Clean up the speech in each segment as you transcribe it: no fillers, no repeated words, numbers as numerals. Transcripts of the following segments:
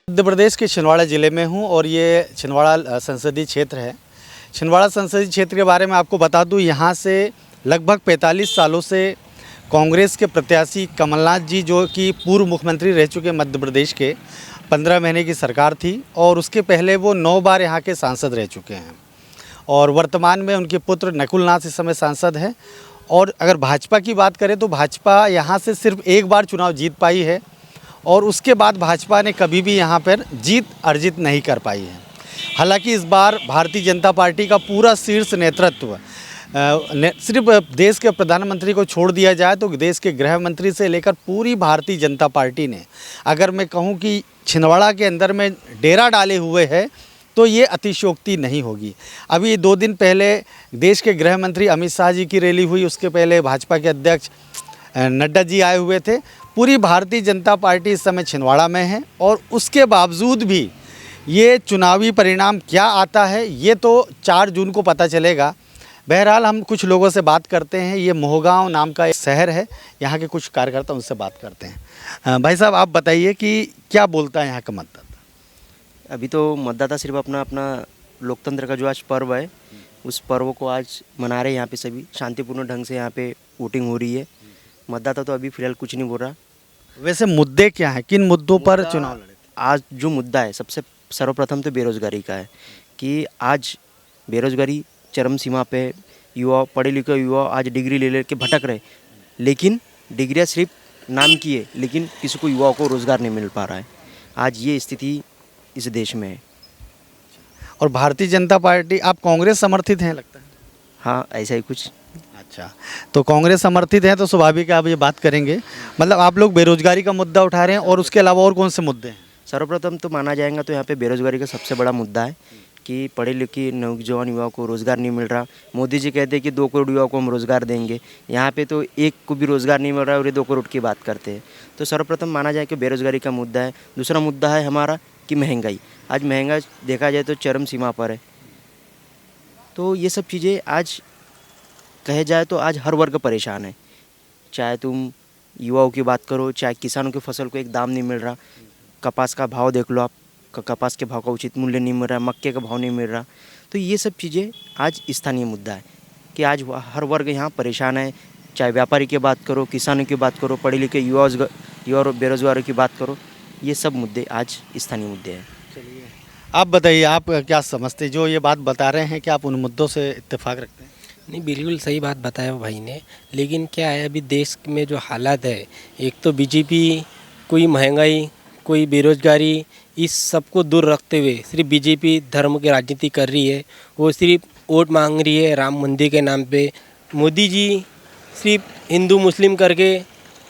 मध्य प्रदेश के छिंदवाड़ा ज़िले में हूँ और ये छिंदवाड़ा संसदीय क्षेत्र है। छिंदवाड़ा संसदीय क्षेत्र के बारे में आपको बता दूँ, यहाँ से लगभग 45 सालों से कांग्रेस के प्रत्याशी कमलनाथ जी, जो कि पूर्व मुख्यमंत्री रह चुके मध्य प्रदेश के, 15 महीने की सरकार थी और उसके पहले वो 9 बार यहाँ के सांसद रह चुके हैं और वर्तमान में उनके पुत्र नकुल नाथ इस समय सांसद हैं। और अगर भाजपा की बात करें तो भाजपा यहाँ से सिर्फ एक बार चुनाव जीत पाई है और उसके बाद भाजपा ने कभी भी यहाँ पर जीत अर्जित नहीं कर पाई है। हालांकि इस बार भारतीय जनता पार्टी का पूरा शीर्ष नेतृत्व सिर्फ देश के प्रधानमंत्री को छोड़ दिया जाए तो देश के गृह मंत्री से लेकर पूरी भारतीय जनता पार्टी ने, अगर मैं कहूँ कि छिंदवाड़ा के अंदर में डेरा डाले हुए है तो ये अतिशयोक्ति नहीं होगी। अभी 2 दिन पहले देश के गृह मंत्री अमित शाह जी की रैली हुई, उसके पहले भाजपा के अध्यक्ष नड्डा जी आए हुए थे। पूरी भारतीय जनता पार्टी इस समय छिंदवाड़ा में है और उसके बावजूद भी ये चुनावी परिणाम क्या आता है ये तो 4 जून को पता चलेगा। बहरहाल हम कुछ लोगों से बात करते हैं। ये मोहगांव नाम का एक शहर है, यहाँ के कुछ कार्यकर्ता, उनसे बात करते हैं। भाई साहब, आप बताइए कि क्या बोलता है यहाँ का मतदाता? अभी तो मतदाता सिर्फ अपना अपना लोकतंत्र का जो आज पर्व है उस पर्व को आज मना रहे हैं। यहाँ पे सभी शांतिपूर्ण ढंग से यहाँ पे वोटिंग हो रही है। मतदाता तो अभी फिलहाल कुछ नहीं बोल रहा। वैसे मुद्दे क्या हैं, किन मुद्दों पर चुनाव लड़े? आज जो मुद्दा है सबसे सर्वप्रथम तो बेरोज़गारी का है कि आज बेरोज़गारी चरम सीमा पे, युवा, पढ़े लिखे युवा आज डिग्री ले लेके भटक रहे, लेकिन डिग्रियाँ सिर्फ नाम की है, लेकिन किसी को युवाओं को रोज़गार नहीं मिल पा रहा है। आज ये स्थिति इस देश में है। और भारतीय जनता पार्टी, आप कांग्रेस समर्थित हैं लगता है? हाँ, ऐसा ही कुछ। अच्छा, तो कांग्रेस समर्थित हैं तो स्वाभाविक है आप ये बात करेंगे। मतलब आप लोग बेरोजगारी का मुद्दा उठा रहे हैं और उसके अलावा और कौन से मुद्दे हैं? सर्वप्रथम तो माना जाएगा तो यहाँ पे बेरोज़गारी का सबसे बड़ा मुद्दा है कि पढ़े लिखे नौजवान युवाओं को रोज़गार नहीं मिल रहा। मोदी जी कहते हैं कि 2 करोड़ युवाओं को हम रोज़गार देंगे, यहाँ पे तो एक को भी रोज़गार नहीं मिल रहा है और ये 2 करोड़ की बात करते हैं। तो सर्वप्रथम माना जाए कि बेरोज़गारी का मुद्दा है। दूसरा मुद्दा है हमारा कि महंगाई। आज महंगाई देखा जाए तो चरम सीमा पर है। तो ये सब चीज़ें आज कहे जाए तो आज हर वर्ग परेशान है। चाहे तुम युवाओं की बात करो, चाहे किसानों की फसल को एक दाम नहीं मिल रहा, कपास का भाव देख लो आप, कपास के भाव का उचित मूल्य नहीं मिल रहा, मक्के का भाव नहीं मिल रहा। तो ये सब चीज़ें आज स्थानीय मुद्दा है कि आज हर वर्ग यहाँ परेशान है। चाहे व्यापारी की बात करो, किसानों की बात करो, पढ़े लिखे युवा और बेरोजगारों की बात करो, ये सब मुद्दे आज स्थानीय मुद्दे हैं। चलिए, आप बताइए, आप क्या समझते हैं? जो ये बात बता रहे हैं कि आप उन मुद्दों से इत्तेफाक रखते हैं? नहीं, बिल्कुल सही बात बताया वो भाई ने। लेकिन क्या है, अभी देश में जो हालात है, एक तो बीजेपी कोई महंगाई, कोई बेरोजगारी, इस सबको दूर रखते हुए सिर्फ बीजेपी धर्म की राजनीति कर रही है। वो सिर्फ वोट मांग रही है राम मंदिर के नाम पे। मोदी जी सिर्फ हिंदू मुस्लिम करके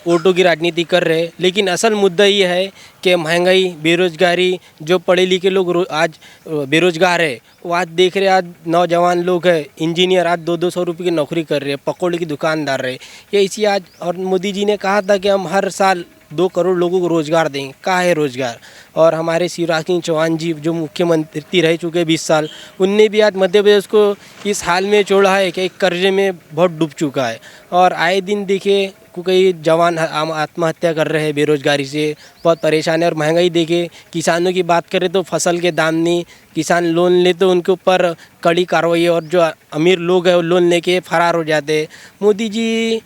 वोटों की राजनीति कर रहे हैं। लेकिन असल मुद्दा ये है कि महंगाई, बेरोजगारी, जो पढ़े लिखे लोग आज बेरोजगार है, वो आज देख रहे हैं, आज नौजवान लोग हैं, इंजीनियर आज 200-200 रुपये की नौकरी कर रहे हैं, पकौड़े की दुकानदार रहे। ये इसी आज, और मोदी जी ने कहा था कि हम हर साल 2 करोड़ लोगों को रोज़गार देंगे। कहाँ है रोज़गार? और हमारे शिवराज सिंह चौहान जी जो मुख्यमंत्री रह चुके 20 साल, उनने भी आज मध्य प्रदेश को इस हाल में छोड़ा है कि कर्जे में बहुत डूब चुका है। और आए दिन देखिए कई जवान आत्महत्या कर रहे हैं बेरोजगारी से, बहुत परेशान है। और महंगाई देखिए, किसानों की बात करें तो फसल के दाम नहीं, किसान लोन ले तो उनके ऊपर कड़ी कार्रवाई है और जो अमीर लोग हैं वो लोन लेके फरार हो जाते हैं। मोदी जी,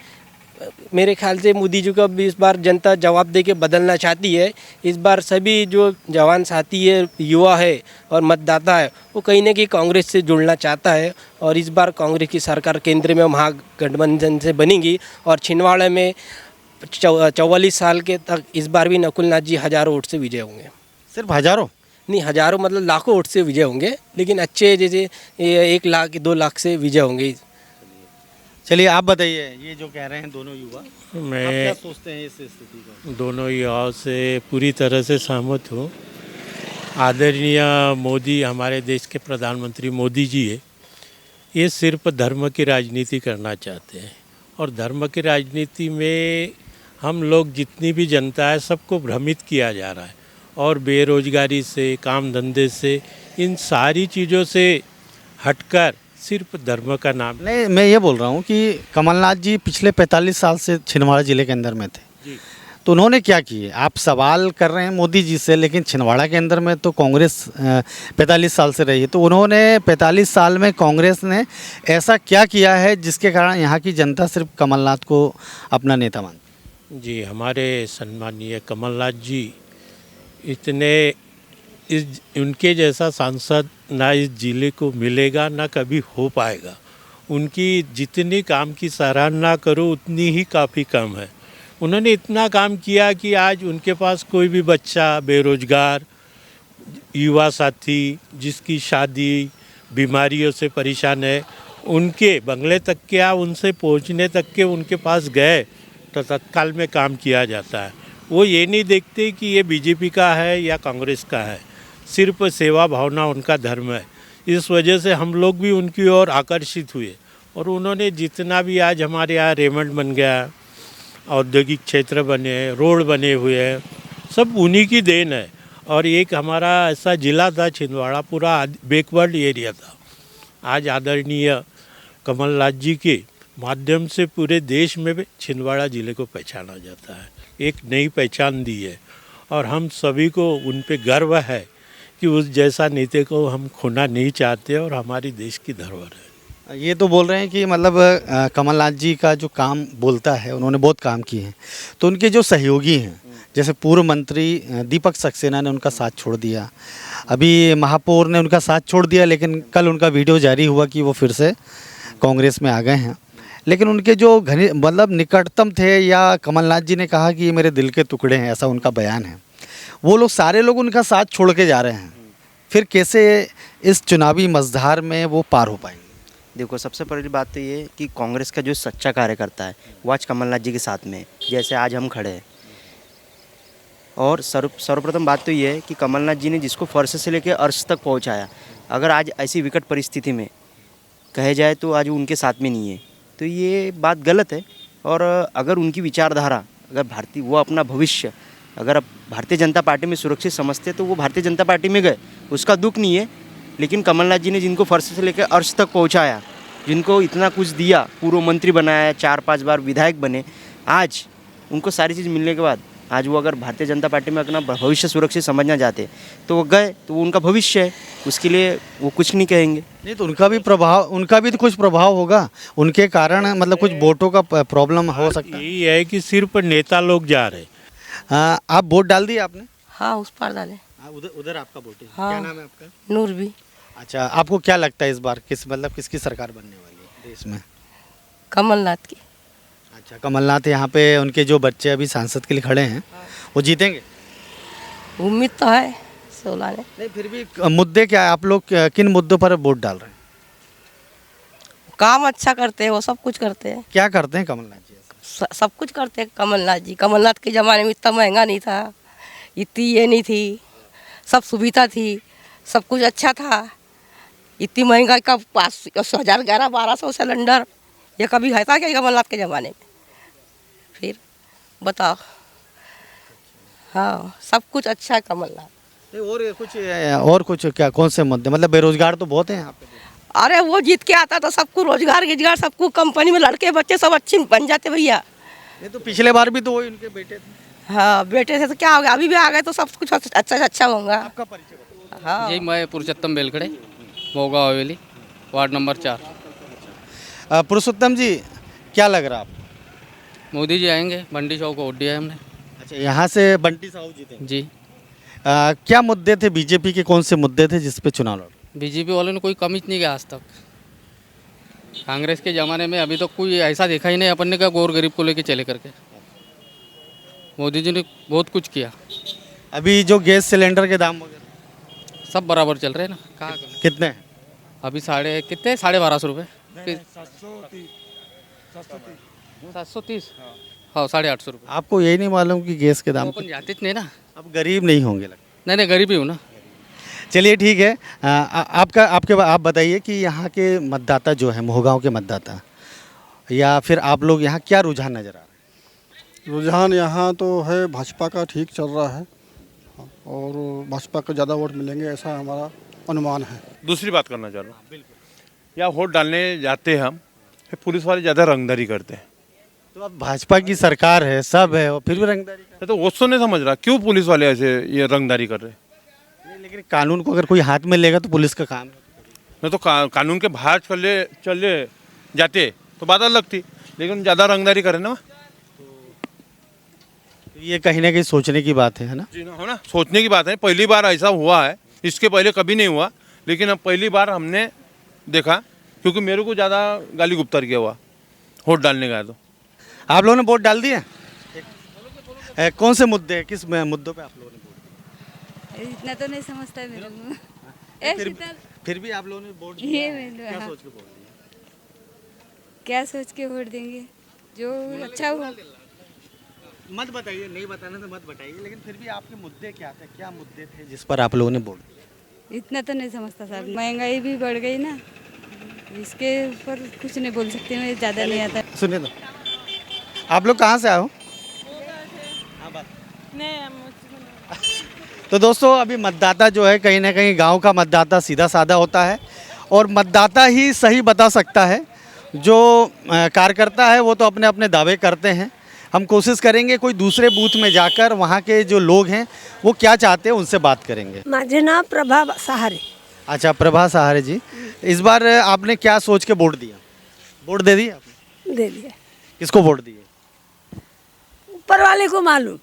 मेरे ख्याल से मोदी जी को अब इस बार जनता जवाब दे के बदलना चाहती है। इस बार सभी जो जवान साथी है, युवा है और मतदाता है, वो कहीं ना कहीं कांग्रेस से जुड़ना चाहता है। और इस बार कांग्रेस की सरकार केंद्र में महागठबंधन से बनेगी और छिंदवाड़ा में 44 साल के तक इस बार भी नकुल नाथ जी हज़ारों वोट से विजय होंगे। सिर्फ हज़ारों नहीं, हज़ारों मतलब लाखों वोट से विजय होंगे, लेकिन अच्छे जैसे 1 लाख 2 लाख से विजय होंगे। चलिए, आप बताइए, ये जो कह रहे हैं दोनों युवा, आप मैं क्या सोचते हैं इस स्थिति को? दोनों युवाओं से पूरी तरह से सहमत हूँ। आदरणीय मोदी, हमारे देश के प्रधानमंत्री मोदी जी है, ये सिर्फ धर्म की राजनीति करना चाहते हैं और धर्म की राजनीति में हम लोग जितनी भी जनता है सबको भ्रमित किया जा रहा है और बेरोजगारी से, काम धंधे से, इन सारी चीज़ों से हटकर सिर्फ धर्म का नाम। नहीं, मैं ये बोल रहा हूँ कि कमलनाथ जी पिछले 45 साल से छिंदवाड़ा ज़िले के अंदर में थे, तो उन्होंने क्या किए? आप सवाल कर रहे हैं मोदी जी से, लेकिन छिंदवाड़ा के अंदर में तो कांग्रेस 45 साल से रही है, तो उन्होंने 45 साल में कांग्रेस ने ऐसा क्या किया है जिसके कारण यहाँ की जनता सिर्फ कमलनाथ को अपना नेता मानती है? जी, हमारे सम्मानीय कमलनाथ जी इतने इस उनके जैसा सांसद ना इस जिले को मिलेगा ना कभी हो पाएगा। उनकी जितनी काम की सराहना करो उतनी ही काफ़ी कम है। उन्होंने इतना काम किया कि आज उनके पास कोई भी बच्चा बेरोजगार, युवा साथी जिसकी शादी बीमारियों से परेशान है, उनके बंगले तक के आप उनसे पहुंचने तक के उनके पास गए तो तत्काल में काम किया जाता है। वो ये नहीं देखते कि ये बीजेपी का है या कांग्रेस का है, सिर्फ सेवा भावना उनका धर्म है। इस वजह से हम लोग भी उनकी ओर आकर्षित हुए और उन्होंने जितना भी आज हमारे यहाँ रेमंड बन गया, औद्योगिक क्षेत्र बने, रोड बने हुए हैं, सब उन्हीं की देन है। और एक हमारा ऐसा ज़िला था छिंदवाड़ा, पूरा बैकवर्ड एरिया था, आज आदरणीय कमलनाथ जी के माध्यम से पूरे देश में भी छिंदवाड़ा ज़िले को पहचाना जाता है, एक नई पहचान दी है और हम सभी को उन पे गर्व है कि उस जैसा नेता को हम खोना नहीं चाहते और हमारी देश की धरोहर है। ये तो बोल रहे हैं कि मतलब कमलनाथ जी का जो काम बोलता है, उन्होंने बहुत काम किए हैं, तो उनके जो सहयोगी हैं, जैसे पूर्व मंत्री दीपक सक्सेना ने उनका साथ छोड़ दिया, अभी महापौर ने उनका साथ छोड़ दिया, लेकिन कल उनका वीडियो जारी हुआ कि वो फिर से कांग्रेस में आ गए हैं। लेकिन उनके जो घने मतलब निकटतम थे, या कमलनाथ जी ने कहा कि ये मेरे दिल के टुकड़े हैं, ऐसा उनका बयान है, वो लोग सारे लोग उनका साथ छोड़ के जा रहे हैं, फिर कैसे इस चुनावी मझधार में वो पार हो पाएंगे? देखो, सबसे पहली बात तो ये कि कांग्रेस का जो सच्चा कार्यकर्ता है वो आज कमलनाथ जी के साथ में है, जैसे आज हम खड़े हैं। और सर्वप्रथम बात तो ये है कि कमलनाथ जी ने जिसको फर्श से लेकर अर्श तक पहुंचाया, अगर आज ऐसी विकट परिस्थिति में कहे जाए तो आज उनके साथ में नहीं है, तो ये बात गलत है। और अगर उनकी विचारधारा, अगर वो अपना भविष्य अगर अब भारतीय जनता पार्टी में सुरक्षित समझते तो वो भारतीय जनता पार्टी में गए, उसका दुख नहीं है। लेकिन कमलनाथ जी ने जिनको फर्श से लेकर अर्श तक पहुंचाया, जिनको इतना कुछ दिया, पूर्व मंत्री बनाया, 4-5 बार विधायक बने, आज उनको सारी चीज़ मिलने के बाद आज वो अगर भारतीय जनता पार्टी में अपना भविष्य सुरक्षित समझना चाहते तो वो गए, तो वो उनका भविष्य है, उसके लिए वो कुछ नहीं कहेंगे। नहीं तो उनका भी तो कुछ प्रभाव होगा, उनके कारण मतलब कुछ वोटों का प्रॉब्लम हो सकता है। यही है कि सिर्फ नेता लोग जा रहे। आप वोट डाल दिए आपने? हाँ, उस पार डाले। उधर आपका वोट है। हाँ। क्या नाम है आपका? नूर भी। अच्छा, आपको क्या लगता है इस बार किसकी सरकार बनने वाली है देश में? कमलनाथ की। अच्छा, कमलनाथ यहाँ पे उनके जो बच्चे अभी सांसद के लिए खड़े हैं, वो जीतेंगे? उम्मीद तो है 16 ने। नहीं, फिर भी मुद्दे क्या है? आप लोग किन मुद्दों पर वोट डाल रहे हैं? काम अच्छा करते हैं, वो सब कुछ करते हैं। क्या करते हैं कमलनाथ जी? सब कुछ करते हैं कमलनाथ जी। कमलनाथ के ज़माने में इतना महंगा नहीं था, इतनी ये नहीं थी, सब सुविधा थी, सब कुछ अच्छा था। इतनी महंगाई का 5,000, 1100-1200 सिलेंडर, ये कभी है था क्या कमलनाथ के ज़माने में? फिर बताओ। हाँ, सब कुछ अच्छा है कमलनाथ। और कुछ क्या, कौन से मुद्दे? मतलब बेरोजगार तो बहुत हैं यहाँ पे। अरे वो जीत के आता तो सबको रोजगार सबको, कंपनी में लड़के बच्चे सब अच्छे बन जाते भैया। ये तो पिछले बार भी तो वही उनके बेटे थे। हाँ, बेटे थे तो क्या हो गया, अभी भी आ गए तो सब कुछ अच्छा होगा। आपका परिचय बताओ। हाँ, जी, मैं पुरुषोत्तम बेलखड़े, मोगा हवेली, वार्ड नंबर 4। पुरुषोत्तम जी, क्या लग रहा है आपको? मोदी जी आएंगे, बंटी चौक को वोट दिया है हमने। अच्छा, यहाँ से बंटी साहू जीतेंगे? जी। क्या मुद्दे थे बीजेपी के, कौन से मुद्दे थे जिस पे चुनाव लड़ा? बीजेपी वालों ने कोई कमी नहीं किया आज तक। कांग्रेस के ज़माने में अभी तो कोई ऐसा देखा ही नहीं अपन ने, क्या गौर गरीब को लेके चले करके। मोदी जी ने बहुत कुछ किया। अभी जो गैस सिलेंडर के दाम वगैरह सब बराबर चल रहे हैं ना। कहाँ कितने हैं? अभी 1250 रुपये। 730। हाँ, 850 रुपये। आपको यही नहीं मालूम कि गैस के दाम? अपन जाते नहीं ना। अब गरीब नहीं होंगे लगता। नहीं, गरीब ही हूँ ना। चलिए ठीक है। आप बताइए कि यहाँ के मतदाता जो है, मोहगांव के मतदाता, या फिर आप लोग यहाँ क्या रुझान नज़र आ रहा है? रुझान यहाँ तो है भाजपा का ठीक चल रहा है और भाजपा को ज़्यादा वोट मिलेंगे, ऐसा हमारा अनुमान है। दूसरी बात करना चाह रहा हूँ, या वोट डालने जाते हैं हम, फिर पुलिस वाले ज़्यादा रंगदारी करते हैं। तो अब भाजपा की सरकार है, सब है, और फिर भी रंगदारी का मैं तो वो तो नहीं समझ रहा क्यों पुलिस वाले ऐसे ये रंगदारी कर रहे हैं। लेकिन कानून को अगर कोई हाथ में लेगा तो पुलिस का काम है। मैं तो कानून के बाहर चले जाते तो बात अलग थी, लेकिन ज़्यादा रंगदारी करे ना। ये कहीं ना कहीं सोचने की बात है ना। जी ना, हो ना, सोचने की बात है। पहली बार ऐसा हुआ है, इसके पहले कभी नहीं हुआ, लेकिन अब पहली बार हमने देखा, क्योंकि मेरे को ज़्यादा गाली गुप्तार किया हुआ वोट डालने गया। तो आप लोगों ने वोट डाल दिया? कौन से मुद्दे, किस मुद्दों पे आप लोगों ने वोट दिया? इतना तो नहीं समझता है मेरे को। फिर भी आप लोगों ने वोट ये दिया, क्या हाँ। सोच के वोट दिया? क्या सोच के वोट देंगे? जो अच्छा हो। मत बताइए, नहीं बताना तो मत बताइए, लेकिन फिर भी आपके मुद्दे क्या थे, क्या मुद्दे थे जिस पर आप लोगों ने वोट दिया? इतना तो नहीं समझता साहब, महंगाई भी बढ़ गई ना, इसके ऊपर कुछ नहीं बोल सकती, मैं ज़्यादा नहीं आता। सुनिए तो, आप लोग कहाँ से आए हो? तो दोस्तों, अभी मतदाता जो है कहीं ना कहीं गांव का मतदाता सीधा साधा होता है और मतदाता ही सही बता सकता है। जो कार्यकर्ता है वो तो अपने अपने दावे करते हैं। हम कोशिश करेंगे कोई दूसरे बूथ में जाकर वहाँ के जो लोग हैं वो क्या चाहते हैं उनसे बात करेंगे। माझे नाव प्रभा सहारे। अच्छा, प्रभा सहारे जी, इस बार आपने क्या सोच के वोट दिया? वोट दे दिया आपने? दे दिया। किसको वोट दिए? ऊपर वाले को मालूम।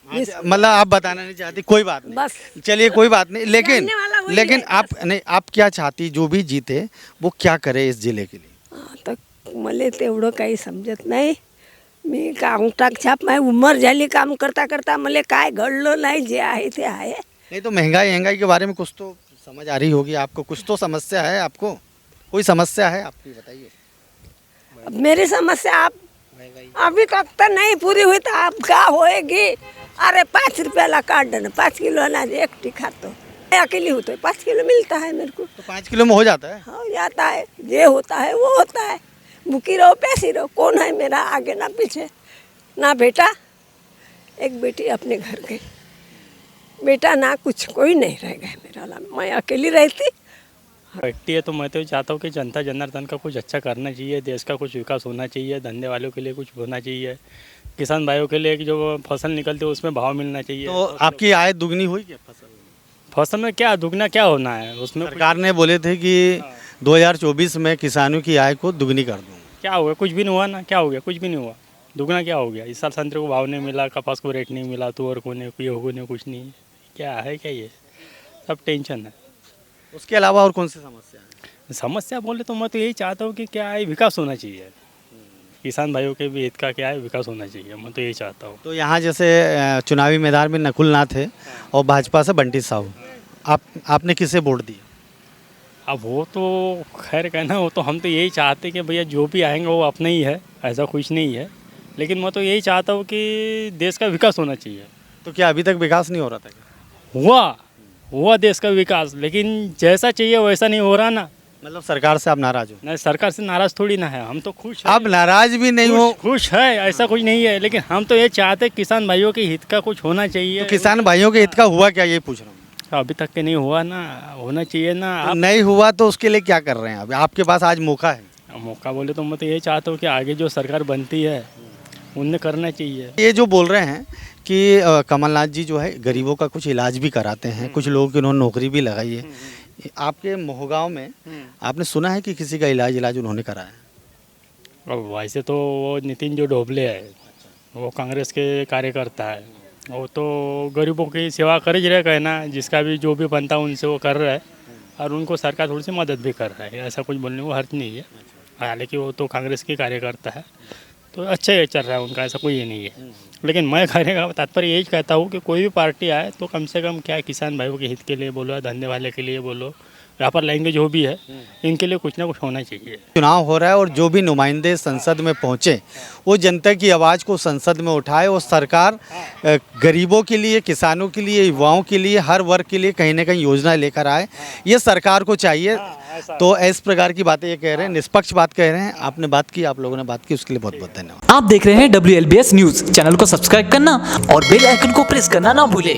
मतलब आप बताना नहीं चाहती, कोई बात नहीं, बस चलिए कोई बात नहीं। लेकिन जानने वाला वही लेकिन है, आप नहीं, आप क्या चाहती, जो भी जीते वो क्या करे इस जिले के लिए? तर मला तेवढं काही समजत नाही। मी काम टाक माझी उमर झाली, काम करता करता मला काय घडलं नाही, जे आहे ते आहे। नहीं तो महंगाई के बारे में कुछ तो समझ आ रही होगी आपको, कुछ तो समस्या है आपको, कोई समस्या है आपकी, बताइए। अब मेरी समस्या आप अभी तक तो नहीं पूरी हुई, तो आप क्या होएगी? अरे 5 रुपया कार्ड देना, 5 किलो अनाज एक टिका, तो मैं अकेली हूँ तो 5 किलो मिलता है मेरे को। तो 5 किलो में हो जाता है? हो जाता है, जे होता है वो होता है। भूखी रहो प्यासी रहो, कौन है मेरा आगे ना पीछे? ना बेटा, एक बेटी अपने घर गई, बेटा ना कुछ, कोई नहीं रह गया मेरा, मैं अकेली रहती। बैठती है तो मैं तो चाहता हूँ कि जनता जनार्दन का कुछ अच्छा करना चाहिए, देश का कुछ विकास होना चाहिए, धंधे वालों के लिए कुछ होना चाहिए, किसान भाइयों के लिए जो फसल निकलती है उसमें भाव मिलना चाहिए। तो आपकी आय दुगनी हुई क्या फसल में? क्या दुगना क्या होना है उसमें? सरकार ने बोले थे कि 2024 में किसानों की आय को दुगनी कर दूँ। क्या हुआ? कुछ भी नहीं हुआ ना। क्या हो गया? कुछ भी नहीं हुआ। दुगना क्या हो गया? इस साल संतरे को भाव नहीं मिला, कपास को रेट नहीं मिला, तुअर को नहीं, गेहूं को कुछ नहीं। क्या है क्या ये सब टेंशन है। उसके अलावा और कौन सी समस्या है? समस्या बोले तो मैं तो यही चाहता हूँ कि क्या है, विकास होना चाहिए, किसान भाइयों के भी हित का क्या है, विकास होना चाहिए, मैं तो यही चाहता हूँ। तो यहाँ जैसे चुनावी मैदान में नकुल नाथ है और भाजपा से बंटी साहू, आपने किसे वोट दिया? अब वो तो खैर कहना, वो तो हम तो यही चाहते कि भैया जो भी आएंगे वो अपने ही है, ऐसा कुछ नहीं है, लेकिन मैं तो यही चाहता हूँ कि देश का विकास होना चाहिए। तो क्या अभी तक विकास नहीं हो रहा था क्या? हुआ देश का विकास, लेकिन जैसा चाहिए वैसा नहीं हो रहा ना। मतलब सरकार से आप नाराज हो? नहीं, सरकार से नाराज थोड़ी ना है, हम तो खुश हैं। आप नाराज भी नहीं हो? खुश है, ऐसा कुछ नहीं है, लेकिन हम तो ये चाहते किसान भाइयों के हित का कुछ होना चाहिए। तो किसान भाइयों के हित का हुआ क्या, ये पूछ रहा हूँ। अभी तक के नहीं हुआ ना, होना चाहिए ना। तो नहीं हुआ तो उसके लिए क्या कर रहे हैं? अभी आपके पास आज मौका है। मौका बोले तो मैं तो ये चाहता हूँ कि आगे जो सरकार बनती है उन्हें करना चाहिए। ये जो बोल रहे हैं कि कमलनाथ जी जो है गरीबों का कुछ इलाज भी कराते हैं, कुछ लोगों की उन्होंने नौकरी भी लगाई है, आपके मोहगांव में आपने सुना है कि किसी का इलाज उन्होंने कराया? अब वैसे तो वो नितिन जो ढोबले है, वो कांग्रेस के कार्यकर्ता है, वो तो गरीबों की सेवा कर ही रहे है ना, जिसका भी जो भी बनता है उनसे वो कर रहा है, और उनको सरकार थोड़ी सी मदद भी कर रहा है, ऐसा कुछ बोलने को हर्ज नहीं है। हालांकि वो तो कांग्रेस के कार्यकर्ता है, तो अच्छा ही चल रहा है उनका, ऐसा कोई ये नहीं है। लेकिन मैं कहने का तात्पर्य यही कहता हूँ कि कोई भी पार्टी आए तो कम से कम क्या किसान भाइयों के हित के लिए बोलो, धंधे वाले के लिए बोलो, व्यापार लाएंगे जो भी है, इनके लिए कुछ ना कुछ होना चाहिए। चुनाव हो रहा है और जो भी नुमाइंदे संसद में पहुंचे वो जनता की आवाज़ को संसद में उठाए, और सरकार गरीबों के लिए, किसानों के लिए, युवाओं के लिए, हर वर्ग के लिए कहीं ना कहीं योजना लेकर आए, ये सरकार को चाहिए। तो इस प्रकार की बातें ये कह रहे हैं, निष्पक्ष बात कह रहे हैं। आपने बात की, आप लोगों ने बात की, उसके लिए बहुत बहुत धन्यवाद। आप देख रहे हैं WLBS न्यूज़। चैनल को सब्सक्राइब करना और बेल आइकन को प्रेस करना ना भूले।